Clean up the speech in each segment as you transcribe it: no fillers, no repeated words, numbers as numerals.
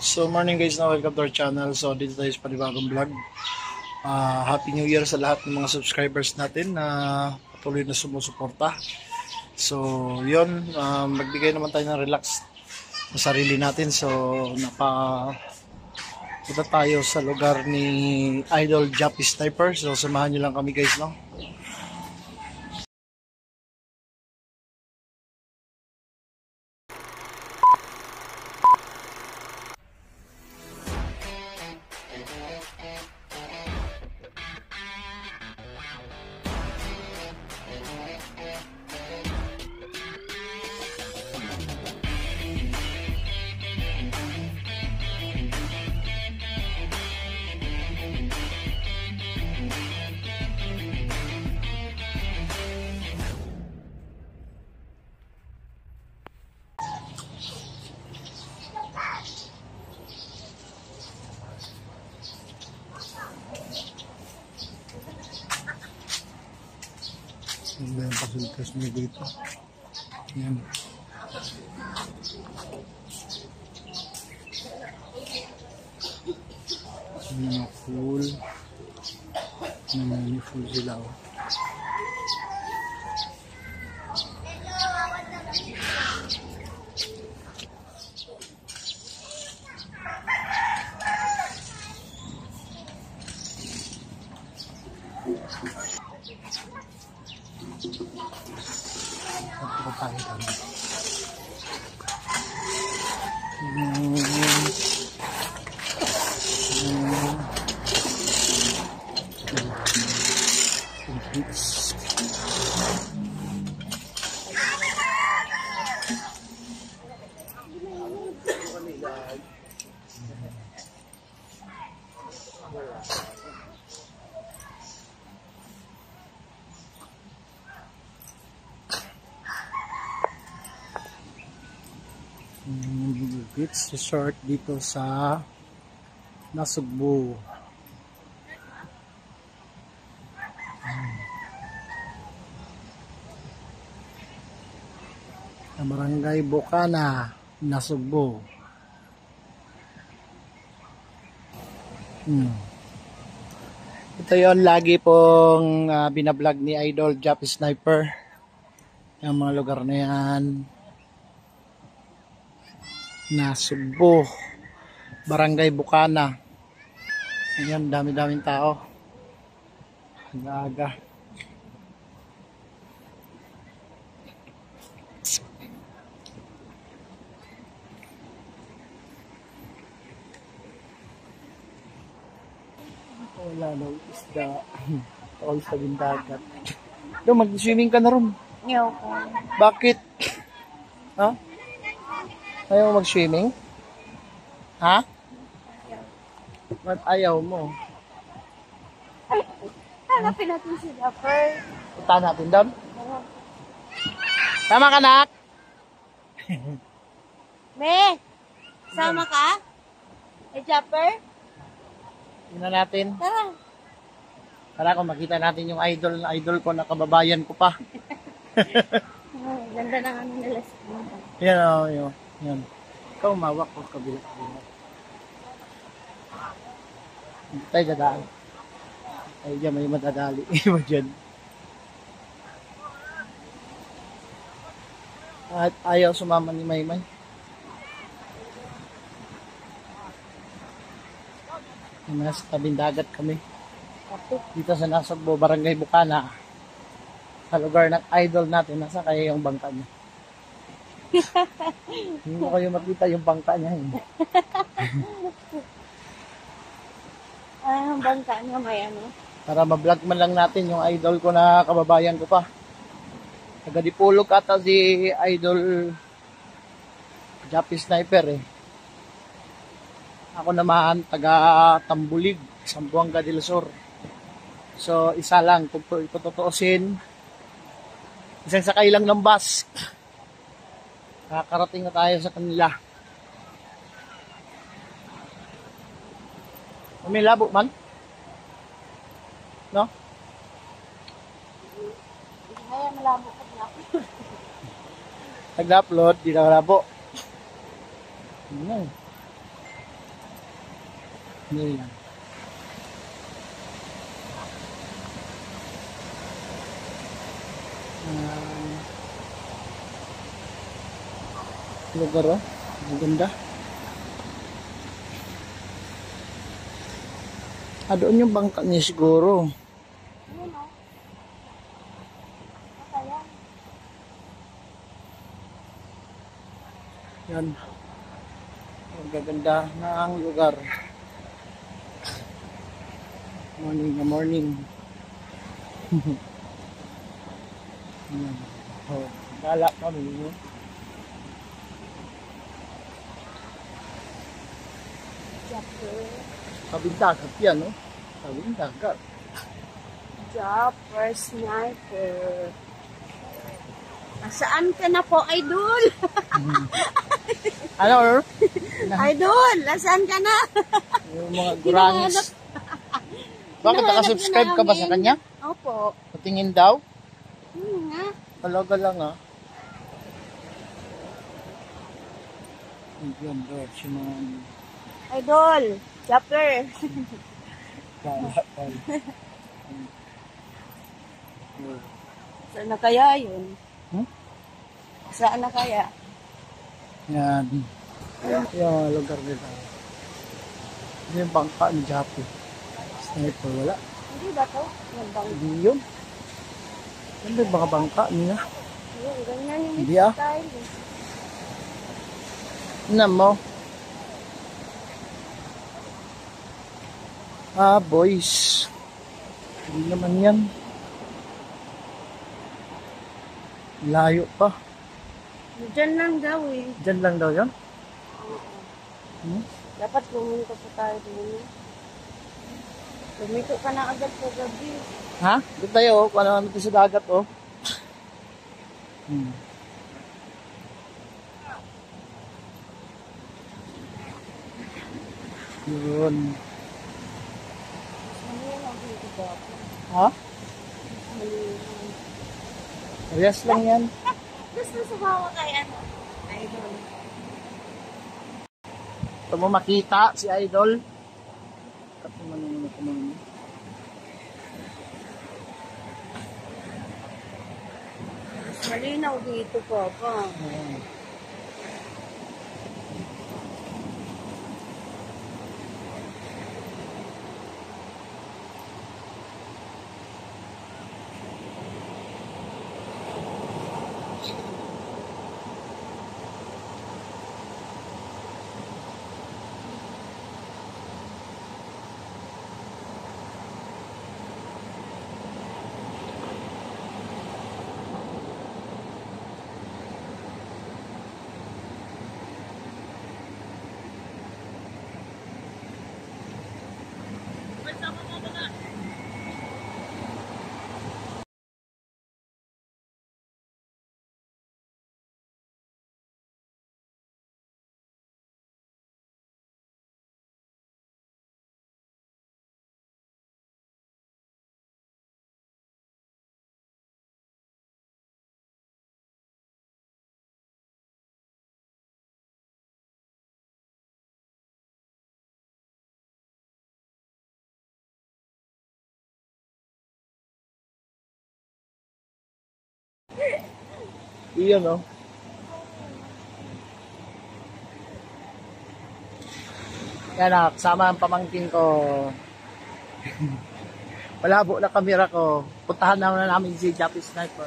So morning guys, na welcome to our channel. So dito tayo sa panibagong vlog. Happy New Year sa lahat ng mga subscribers natin na patuloy na sumusuporta. So yun, magbigay naman tayo ng relax sa sarili natin. So punta tayo sa lugar ni Idol Jappy Sniper. So samahan nyo lang kami guys, no? Hindi yung facilities nyo dito. Yan. Mga pool. May pool sila. Beach resort dito sa Nasugbu. Ang Barangay Bukana, Nasugbu. Ito yon lagi pong binablog ni Idol Jappy Sniper. Yung mga lugar na yan. Nasugbu, Barangay Bukana. Ayan, dami-daming tao. Aga-aga. Wala daw isda. All sa bindagat. Doon, mag-swimming ka na ron. Ayaw ko. Bakit? Ha? Ayaw mag-swimming? Ha? Ba't ayaw mo? Hanapin natin si Dapper. Punta natin doon? Tama ka, nak? Me! Sama ka? Eh, Dapper? Tingnan natin. Tara. Para kung makita natin yung idol ko na kababayan ko pa. Ganda ng ano nila. Yan o, yun. Yan. Ikaw umawak ko kabila. Hindi tayo dadaan. Ay, dyan may madadali. Iba dyan. At ayaw sumama ni Maymay. Nasa tabing dagat kami. Dito sa Nasugbu, Barangay Bukana. Sa lugar ng idol natin. Nasa kaya yung bangka niya? Hindi mo kayo makita yung bangka niya. Ang bangka niya may ano. Para ma-vlog man lang natin yung idol ko na kababayan ko pa. Taga Dipolog ata si Idol Jappy Sniper eh. Ako naman taga Tambulig, Zamboanga del Sur. So isa lang kung tutuusin. Isang sakay lang ng bus. Nakakarating na tayo sa kanila. May labo man? No? Kaya malabo ka pala. Nag-upload, di na malabo. Yan. Lugar oh. Maganda. Doon yung bangka niya siguro. Ayun o. Kaya. Yan. Ang gaganda na ang lugar. Morning na morning. Yan. Oh, gala kami. No? Japper. Tabing dagat yan, no? Tabing dagat. Japper Sniper. Saan ka na po, Idol? Ano? Idol, nasaan ka na? Yung mga gurangis. Bakit nakasubscribe ka ba sa kanya? Opo. Patingin daw? Nga. Talaga lang ah. Yan bro, si mga Idol, Japper. gala. Saan na kaya yun? Hmm? Saan na kaya? Yan. Yung lugar nila. Yung bangka ni Japo. Sniper, wala. Hindi ba to? Nabang. Hindi yun. Ano yung mga bangka niya? Yun, ganyan yung Hindi ah. style. Ano mo? Boys. Hindi naman yan. Layo pa. Diyan lang daw eh. Diyan lang daw yan? Hmm? Dapat pumunta pa tayo dun. Lumiko ka na agad sa gabi. Ha? Doon tayo, oh. Paano namin sa dagat, oh. Yun. Malinaw dito dapat. Ha? Malinaw. Parehas lang yan. Gusto sumawa kay ano? Idol. Ito mo makita si Idol. Ito mo naman ako naman. Mas malinaw dito papa. Ayan. Iyon, oh. Yan ah, kasama ang pamangkin ko. Malabo na kamera ko. Puntahan na namin si Japanese Sniper.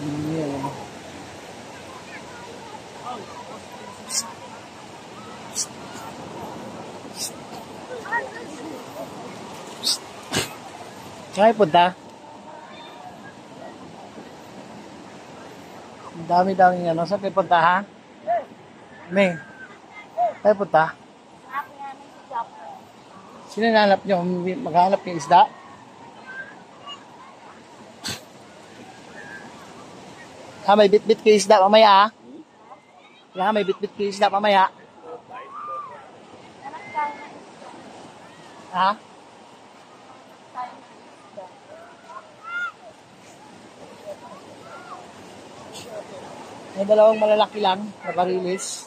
Yeah. Saan punta? Ang dami-daming ano. Saan kayo punta, ha? May. Saan punta? Sino nanap nyo? Maghanap ng isda? Ha, may bit-bit kayo isda mamaya, ha? Ha, may bit-bit kayo isda mamaya. Ha? May dalawang malalaki lang na barilis.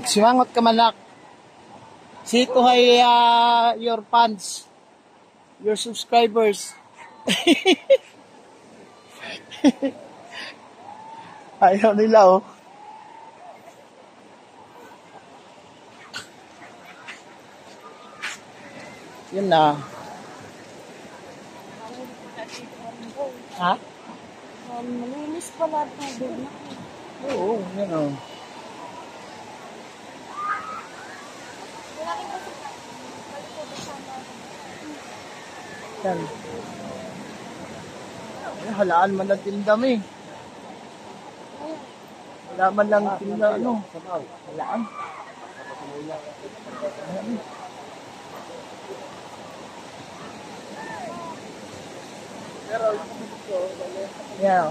Simangot ka manak. See to hay your fans, your subscribers. Ayaw nila, oh. Yun na. Ha? Malinis pa lahat ng doon. Oo, yun, oh. Yan. Ay, halaan man lang tindam eh. Wala man lang tinda, ano. Halaan. Yan.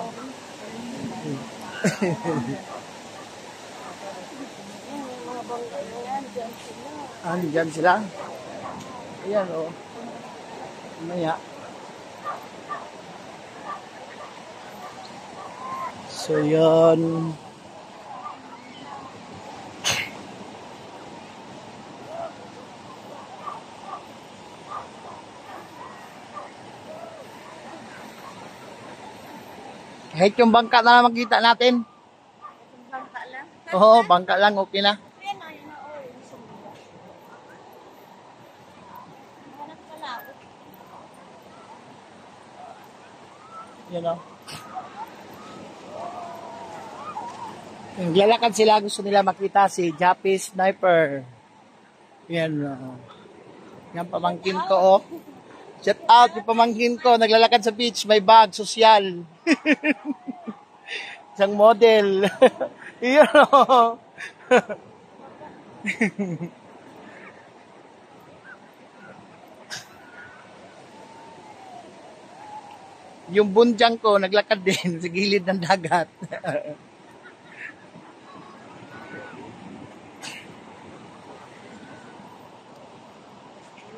Mga bangka na yan, dyan sila. Dyan sila. Ayan, oh. Maya. So, yun. Kahit yung bangka na lang makita natin. Bangka lang. Oo, bangka lang, okay na. Yan na, yun na, oh, yung sumula. Hanap ka lang. You know? Naglalakad sila, gusto nila makita si Jappy Sniper. Yan, yan pamangkin ko, oh. Shout out yung pamangkin ko, naglalakad sa beach, may bag, sosyal. Isang model. Iyon, oh. Yung bunjang ko, naglakad din sa gilid ng dagat.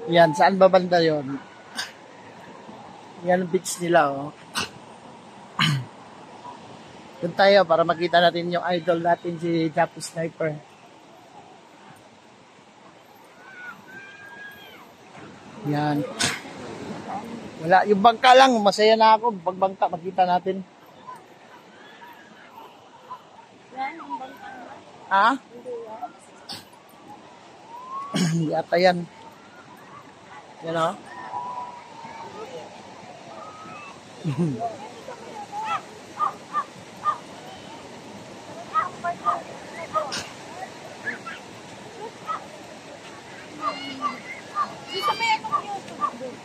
Yan, saan ba banda yun? Yan ang beach nila, oh. Doon tayo para makita natin yung idol natin, si Jappy Sniper. Yan. Wala, yung bangka lang, masaya na ako. Pag bangka, makita natin. Yan, ang bangka na. Ha? Hindi yan. Hindi ata yan. Yan, oh. Dito may akong YouTube doon.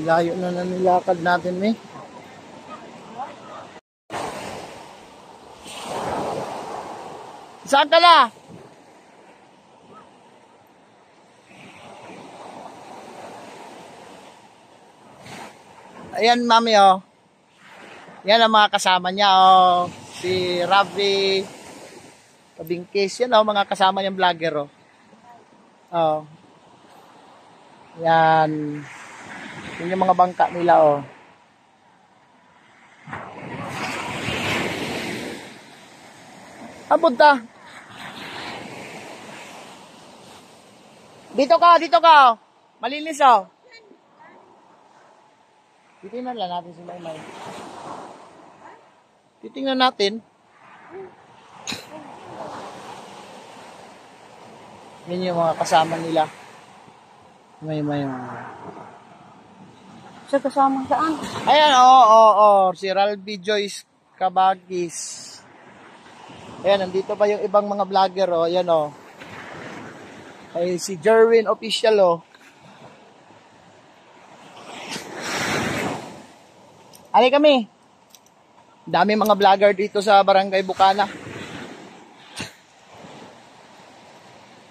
Layo na nilakad natin, eh. Saan ka na? Ayan, mami, oh. Yan ang mga kasama niya, oh. Si Ravi, Kabingkis. Yan, oh, mga kasama niyang vlogger, oh. Oh. Yan. Yan yung mga bangka nila, oh. Punta. Dito ka, oh. Malinis, oh. Dito na lang natin si Maymay. Titingnan natin. Yan yung mga kasama nila. May Sa kasama saan? Ayan, oo. Si Ralby Joyce Cabagis. Ayan, nandito pa yung ibang mga vlogger, oh. Ayan, oh. Ay, si Jerwin Official, oh. Ali kami. Dami mga vlogger dito sa Barangay Bukana.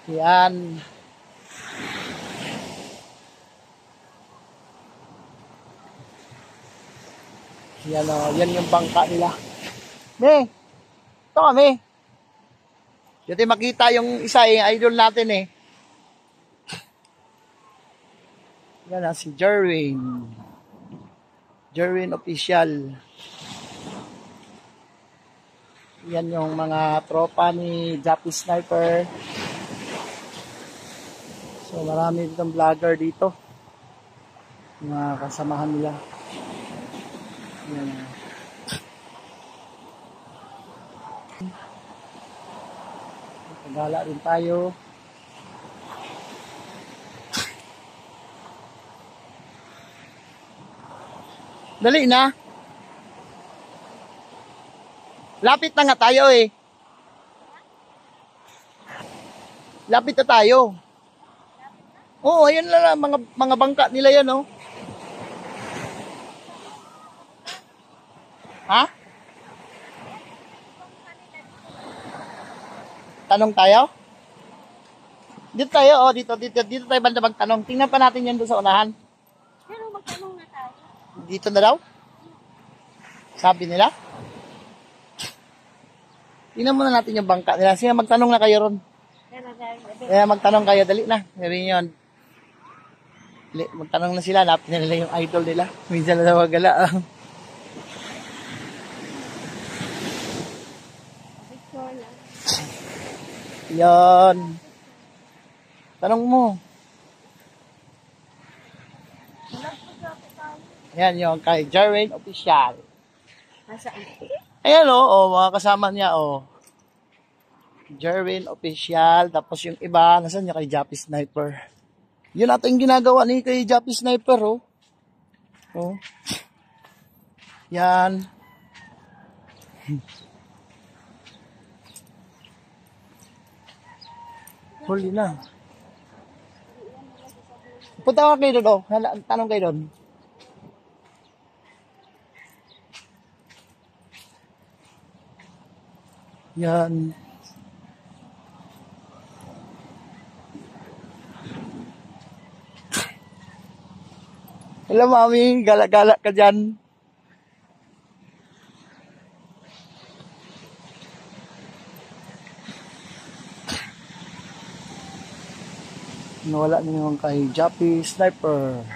Yan. Yan, oh. Yan yung bangka nila. Me, ito kami. Dito makita yung isa, idol natin eh. Yan na, si Jerwin. Jerwin Official. Yan yung mga tropa ni Jappy Sniper. So marami ditong vlogger dito. Mga kasamahan nila. Yan. Gala rin tayo. Dali na. Lapit na nga tayo eh. Lapit na tayo. Oo, ayun lang mga bangka nila yan, oh. Ha? Tanong tayo? Dito tayo, oh, dito tayo banda magtanong. Tingnan pa natin yan doon sa unahan. Pero magtanong na tayo. Dito na daw? Sabi nila? Tingnan muna natin yung bangka nila. Sige, magtanong na kayo ron. Kaya magtanong kayo, dali na. Sabi yun. Magtanong na sila, napin na nila yung idol nila. Minsan na daw gala. Yan. Tanong mo. Yan yung kay Jerwin Official. Nasaan? Ayan mga kasama niya, Jerwin Official, tapos yung iba, nasan niya kay Jappy Sniper. Yun natin ginagawa ni kay Jappy Sniper, oh. Yan. Huli na. Punta ka kayo doon, tanong kayo doon. Yan. Hello, mami. Galak-galak ka dyan. Nawala na yung kay Jappy Sniper.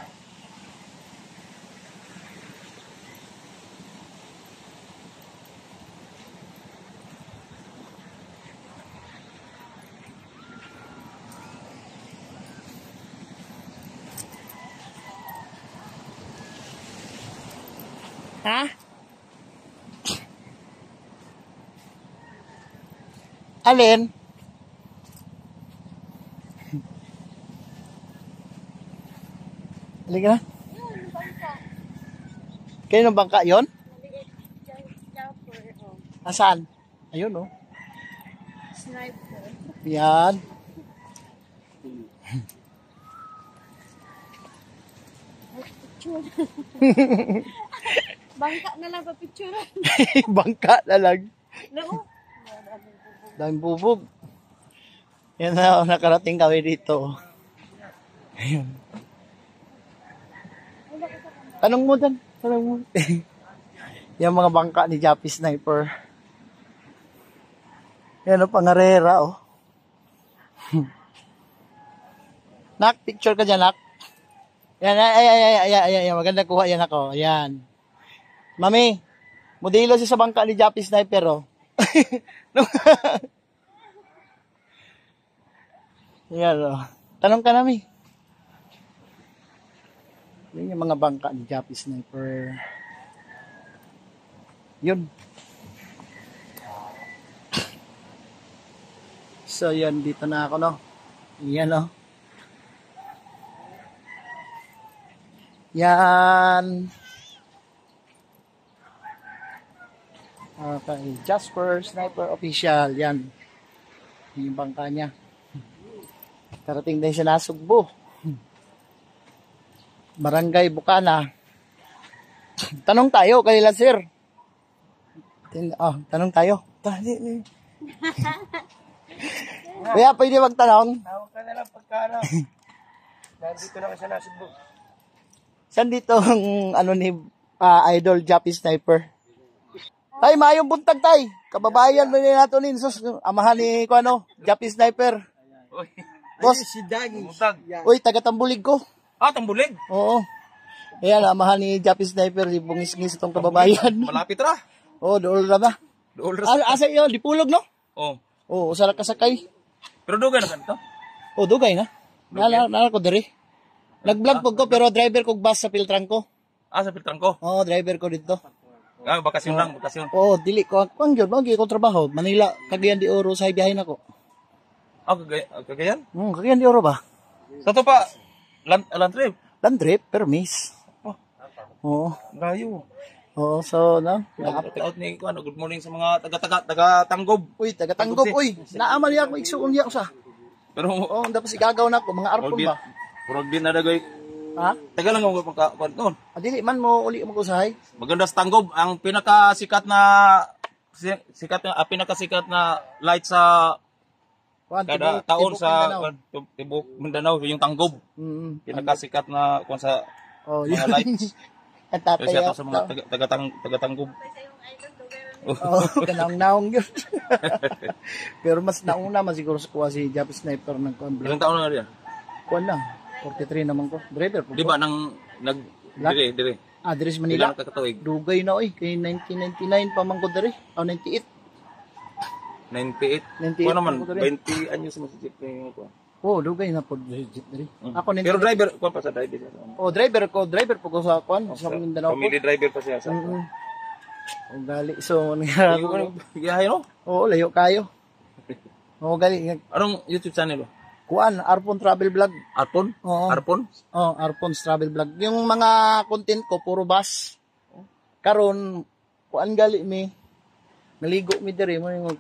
Ha? Alin? Alin ka na? Yun, bangka. Kayo ng bangka yon? Maliit. Jumper, oh. Nasaan? Ayun, oh. Sniper. Yan. Picture. Bangka na lang pa picture. Bangka na lang. No? Daming bubog. Yan na, nakarating kami dito. Ayun. Tanong mo dan. Tanong mo. Yung mga bangka ni Jappy Sniper. Yan o, pangarera, oh. Nak, picture ka dyan, nak. Yan, ay, maganda kuha yan ako. Yan. Mami, modelo siya sa bangka ni Jappy Sniper, oh. Yan, oh. Tanong ka nami. Yan yung mga bangka ni Jappy Sniper. Yun. So, yan, dito na ako, no? Yan, no? Yan. Okay, Jasper Sniper Official, yan. Yung bangka niya. Karating din siya na Sugbo. Barangay Bukana. Tanong tayo kanila, sir. Tanong tayo. Kaya pwede magtanong. Tawag ka na lang pagkano. Nandito na kasi sa Sugbo. Saan dito ang ni Idol Jappy Sniper? Tay, mayong buntag tay. Kababayan mo nato nin sus amahan ni Jappy Sniper. Uy. Boss, Si Dagi. Butag. uy, taga Tambulig ko. Ah, Tambulig. Oo. Ayan, amahan ni Jappy Sniper, si bungis-ngis itong kababayan. Malapit ra. Oo, dool na ba? Dool ra. Asa iyo, Dipulog, no? Oh. Oo, usara ka sakay. Pero dugay na kanto. Oo, dugay na. Nala ko diri. Nag-vlog po ko, pero driver ko bus sa filtran ko. Ah, sa filtran ko. Oo, driver ko dito. Ah, bakasyon lang, bakasyon. Oo, dili ko. Kung yun, magi ko trabaho. Manila, Cagayan de Oro, sa biyahe na ko. Ah, Cagayan? Cagayan de Oro ba? Sa to pa, land trip. Land trip, permis. Oo. Layo. Oo, so, no? Out ni good morning sa mga taga-Tanggob. Uy, taga-Tanggop, uy. Naamal niya ako, iksuon niya ako sa. Pero, Oo, dapat si gagaw na ako, mga arpon ba? Purog din na dagay. Ha? Taga lang ako pagkakuan noon. Dili man mo uli mo usahay. Maganda sa Tanggob, ang pinakasikat na light sa kada taon sa Tibok Mindanao yung Tanggob. Pinakasikat na kuan sa mga lights. At Kasi tatay ato sa mga taga-Tanggob. Oo, kanang-naong yun. Pero mas nauna, mas siguro sa kuha si Jappy Sniper ng kuha. Ilang taon na rin? Kuha na, 43 naman ko. Driver po. Di ba nang dire? Diri sa Manila. Ilang kakatuig? Dugay na oy, kay 1999 pa man ko diri. 98. 98. 98 Kuha naman, pa ko diri. 20 anyos mo sa jeep na yung kuha. Dugay na po jeep diri. Ako Pero driver, kuha pa sa driver. Driver po ko sa kuha, sa Mindanao po. Family driver pa siya sa Gali, so nga. Gahay no? Oo, layo kayo. Gali. Anong YouTube channel mo? Kuan, Arpon Travel Vlog. Arpon? Oo. Arpon? Arpon's Travel Vlog. Yung mga content ko, puro bus. Karon, kuan gali mi. Naligo mi diri mo yung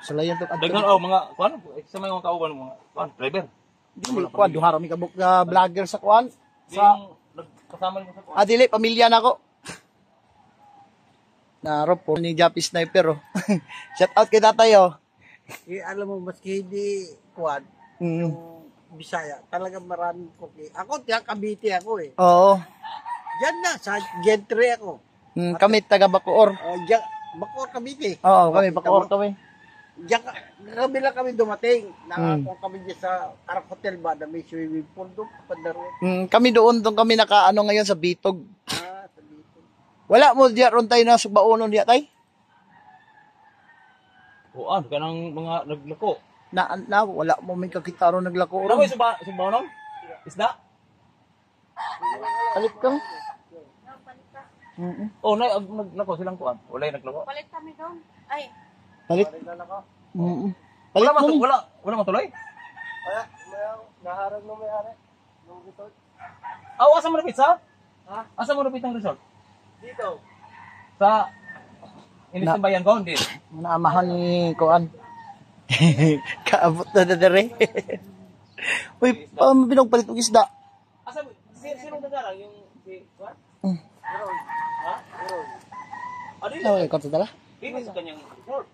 salayan to. Dagan mga kuan, sa mga kauban mga kuan, driver. Dili kuan duha ra mi kabuk na vlogger sa kuan. Sa Kasama mo sa kuan. dili pamilya nako. Naro po ni Jappy Sniper. Shout out kay tatay Alam mo, maski hindi kuwan, yung Bisaya, talagang maraming koki. Ako, tiyak Cavite ako eh. Oo. Diyan na, sa Gentry ako. Kami taga Bacoor. Diyan, Bacoor, Cavite. Oo, kami Bacoor kami. Diyan, kami lang kami dumating. Nakakuha kami dyan sa Ark Hotel ba, na may swimming pool doon, pandaro. Kami doon kami nakaano ngayon sa Bitog. Sa dito. Wala mo diya ron tayo na sugbaonon diya tay? Kuan, kanang mga naglako. Na wala mo may kakita ron naglako Ano ron. ba sumbaw no? Isda? Palit kang. Oh, naglako silang kuan. Wala naglako. Palit kami doon. Ay, Palit. Wala Palit mo. wala matuloy. Naharang mo may ari. Asa mo na pizza? Ha? Asa mo na ang resort? Dito. Sa Inisimbayan ko, hindi. Naamahan ni Kuan. Kaabot na dere. Uy, binogpalit ng isda. Asa mo? Sino nagdarang yung si Kuan? Ha? Ano yung konto dala? Dili sa kanyang resort.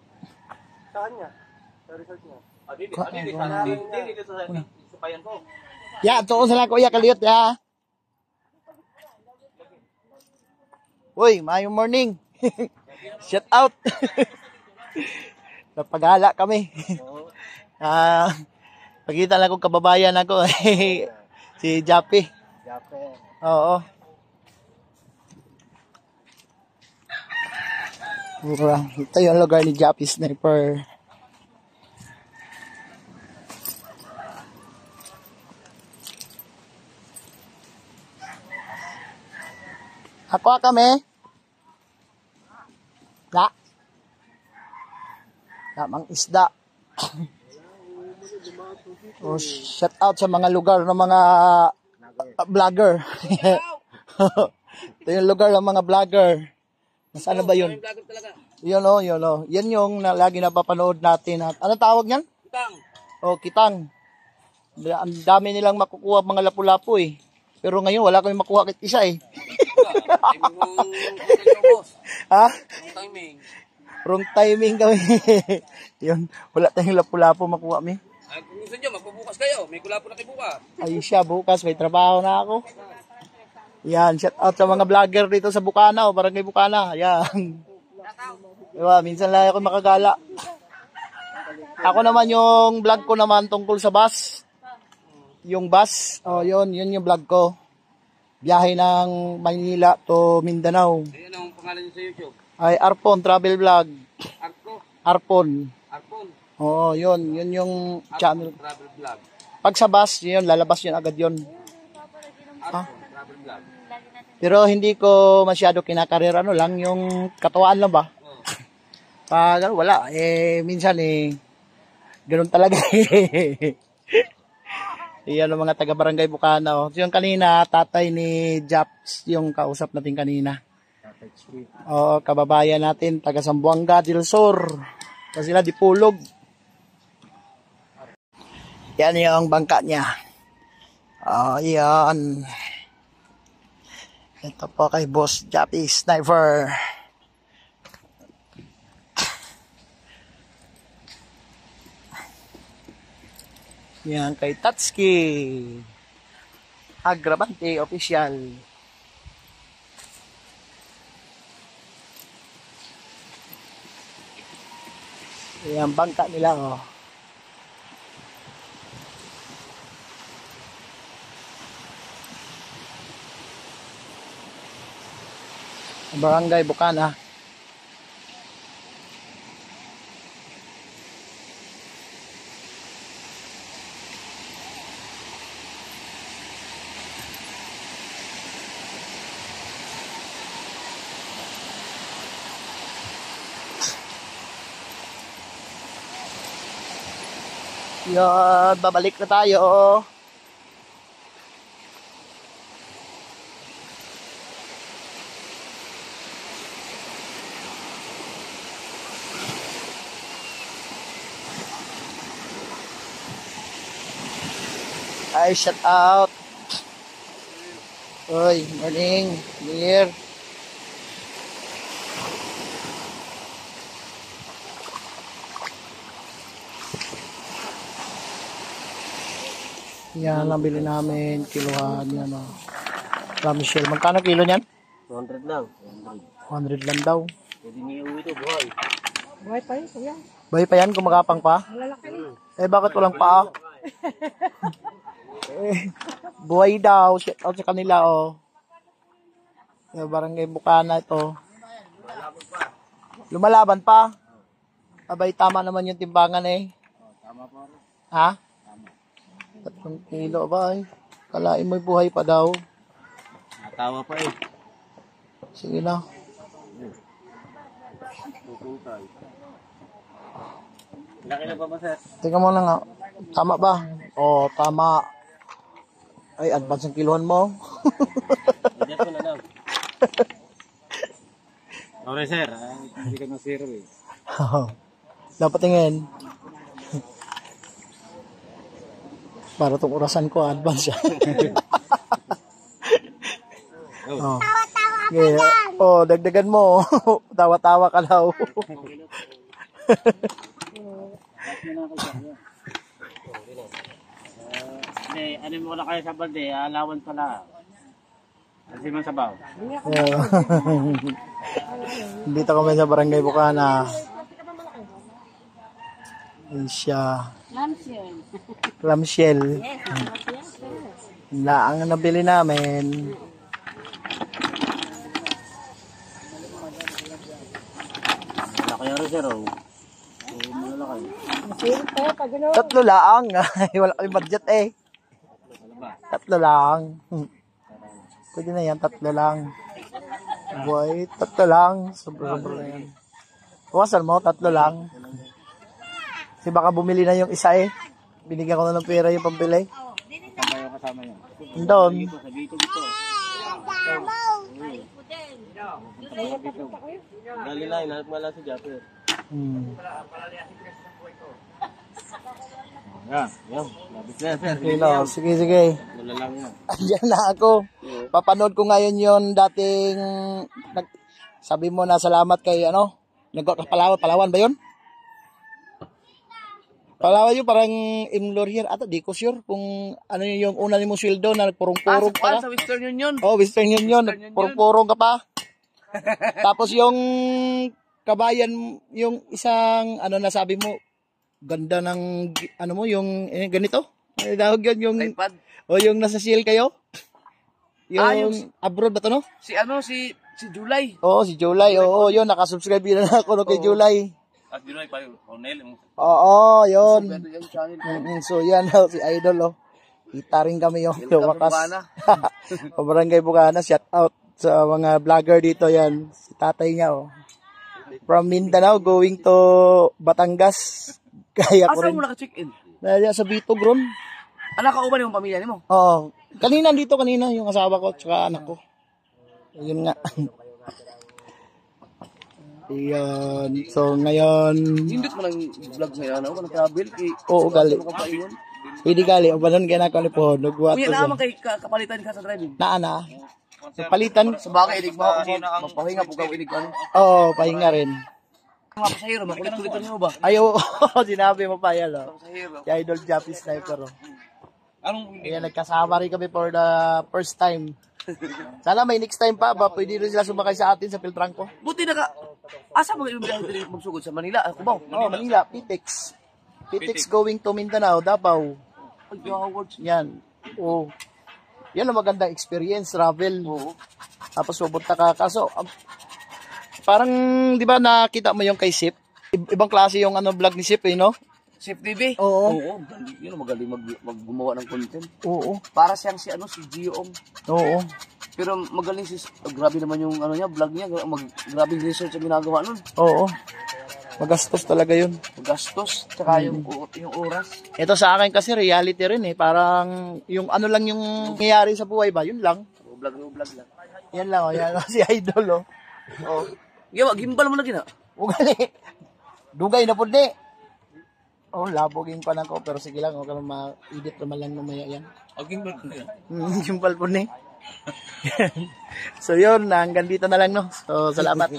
Saan niya? Sa resort niya. Dili sa Inisimbayan ko. Ya, tuon sa lako ya kaliyot ya. Uy, mayong morning. Shout out. Napaghala kami. Pagkita lang kong kababayan ako. Si Jappy. Oo. Ito yung lugar ni Jappy Sniper. Ako kami. La. Lamang isda. Oh, shout out sa mga lugar ng mga vlogger. Ito yung lugar ng mga vlogger. Nasaan na ba yun? Yun o, yun o. Yan yung lagi napapanood natin. At, ano tawag yan? Kitang. Oh, kitang. Ang dami nilang makukuha mga lapu-lapu eh. Pero ngayon wala kami makuha kahit isa eh. Ha? Timing. Wrong timing kami. Yun, wala tayong lapu-lapu makuha mi. Kung gusto nyo, magbubukas kayo. May kulapo na kayo bukas. Ay siya, bukas may trabaho na ako. Yan, shout out sa mga vlogger dito sa Bukana o Barangay Bukana. Yan. Diba, minsan lang ako makagala. Ako naman yung vlog ko naman tungkol sa bus. Yung bus, oh yun yung vlog ko. Biyahe ng Maynila to Mindanao. Ayan ang pangalan nyo sa YouTube. Ay Arpon Travel Vlog. Arco. Arpon. Arpon. Oo, yun yung channel. Travel Vlog. Pag sa bus, yun, lalabas yun agad yun. Arpon Travel Vlog. Pero hindi ko masyado kinakarir, ano lang, yung katuwaan lang ba? Pag wala, minsan ganun talaga Iyan ang mga taga-barangay Bukana. Oh. Yung kanina, tatay ni Japs, yung kausap natin kanina. Oo, kababayan natin, taga Zamboanga del Sur. Kasi sila Dipulog. Yan yung bangka niya. Yan. Ito po kay Boss Jappy Sniper. Yan kay Tatsuki. Agravante Official. Yan bangka nila oh. Barangay Bukana. Yan, babalik na tayo. Ay, shout out. Oy, morning, New Year. Yan, nabili namin, kiluhan, yan o. Ramishel, magkano kilo niyan? 200 lang. 100 lang daw. Pwede niyo uwi ito, buhay. Buhay pa yun, kuya. Buhay pa yan, kumagapang pa? Malalaki rin. Bakit walang paa? Buhay daw, shout out sa kanila o. Yung barangay Bukana ito. Lumalaban pa? Abay, tama naman yung timbangan eh. Tama pa rin. Ha? 3 kilo ba eh. Kalain mo'y buhay pa daw. Natawa pa eh. Sige na. Laki na pa ba, sir? Tingnan mo na nga. Tama ba? Oo, tama. Ay, advance ang kiluhan mo. Adjust ko na lang. Okay, sir. Hindi ka ng zero eh. Dapat tingin. Para itong orasan ko, advance siya. Oh. Yeah. Dagdagan mo. Tawa-tawa ka daw. Ano mo na kayo sa balde? Alawan pala. Kasi man sabaw. Dito kami sa Barangay Bukana. Asia. Clamshell. Na ang nabili namin. Malaki yan rin, sir. Malaki. 3 lang. Wala kami budget eh. 3 lang. Pwede na yan, 3 lang. Boy, 3 lang. Sobra-sobra na yan. Buwasan mo, 3 lang. Kasi baka bumili na yung isa eh. Binigyan ko na ng pera yung pambili. Kasama yung kasama niya. Doon. Dali lang, inanap mo lang si Japper. Yan. Labis na, sir. Sige. Wala lang yan. Andiyan na ako. Papanood ko ngayon yon dating sabi mo na salamat kay Palawan ba yun? Palawan yun, parang Imlorier ata, di ko sure kung ano yung una ni mo sweldo na nagpurong-purong pa. Sa Western Union. Oh, Western Union, nagpurong-purong ka pa. Tapos yung kabayan, yung isang, nasabi mo, ganda ng, yung ganito? Ano dahog yun, yung, iPad. yung nasa seal kayo? Yung abroad ba to, no? Si July. Oo, si July. Oo, yun, nakasubscribe yun na ako kay July. At yun ay pa yung Ronel. Oo, yun. Yung channel. So, yan, si Idol, Kita rin kami yung wakas. Barangay Bukana, shout out sa mga vlogger dito, yan. Si tatay niya, From Mindanao, going to Batangas. Kaya ko Asa rin. mo naka-check-in? Sa Bitog ron. Anak ka uban yung pamilya mo? Oo. Kanina, yung asawa ko, tsaka anak ko. Yun nga. Ayan. So, ngayon... Hindot mo lang vlog ngayon. Ano ka travel Oo, gali. Hindi gali. O banon kaya na po. Nagwato Kuya, siya. naman kay kapalitan ka sa driving. Na. Palitan. Sa bagay, inig mo ako. Mapahinga po ka inig ano. Oo, pahinga rin. Mga pasahero, makulit-kulitan niyo ba? Ayaw, sinabi mo pa yan, Pasahero. Si Idol Jappy Sniper, Anong Ayan, nagkasama rin kami for the first time. Sana may next time pa ba? Pwede rin sila sumakay sa atin sa Piltranco. Buti na ka. Asa mga ibang biyahe magsugod sa Manila? Ako ba? Oo, Manila, Pitex. Pitex going to Mindanao, Davao. Ay, awards. Yan. Oo. Yan ang magandang experience, travel. Oo. Tapos pupunta ka. Kaso, parang, di ba nakita mo yung kay Sip? Ibang klase yung vlog ni Sip, no? Sip TV? Oo. Yun, magaling gumawa ng content. Oo. Para siyang si Gio. Oo. Pero magaling grabe naman yung vlog niya. Grabe yung research ang ginagawa nun. Oo. Magastos talaga yun. Gastos, tsaka yung oras. Ito sa akin kasi reality rin Parang yung lang yung nangyayari sa buhay ba? Yun lang. Vlog lang. Yan lang. Yan si Idol. Oh. Gimbal mo na gina. Ugali. Dugay na po labogin pa na ko. Pero sige lang. Huwag ka ma-edit naman lang mamaya yan. gimbal ko yan? Gimbal po So yun, hanggang dito na lang, no? So, salamat.